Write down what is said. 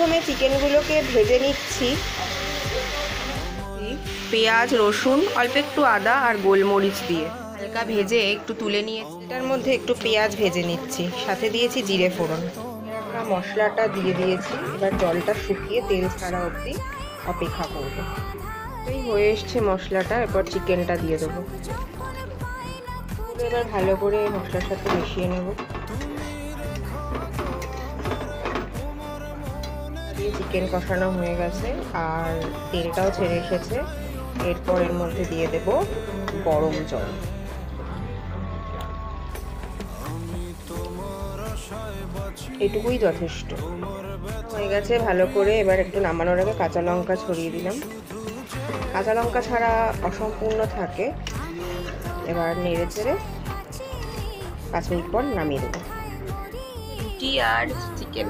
প্রথমে চিকেনগুলোকে ভেজে নিচ্ছি। পেঁয়াজ, রসুন, অল্প একটু আদা আর গোলমরিচ দিয়ে হালকা ভেজে একটু তুলে নিয়ে এটার মধ্যে একটু পেঁয়াজ ভেজে নিচ্ছি, সাথে দিয়েছি জিরে ফোড়ন। মশলাটা দিয়ে দিয়েছি, এবার জলটা শুকিয়ে তেল ছাড়া অবধি অপেক্ষা করব। এই হয়ে এসছে মশলাটা, এরপর চিকেনটা দিয়ে দেবো। এবার ভালো করে মশলার সাথে মিশিয়ে নেব। চিকেন কষানো হয়ে গেছে আর তেলটাও ছেড়ে এসেছে। এরপর এর মধ্যে দিয়ে দেব গরম জল। এটুকুই যথেষ্ট হয়ে গেছে ভালো করে। এবার একটু নামানোর আগে কাঁচা লঙ্কা ছড়িয়ে দিলাম। কাঁচা লঙ্কা ছাড়া অসম্পূর্ণ থাকে। এবার নেড়ে চেড়ে 5 মিনিট পর নামিয়ে দেবো। রুটি আর চিকেন।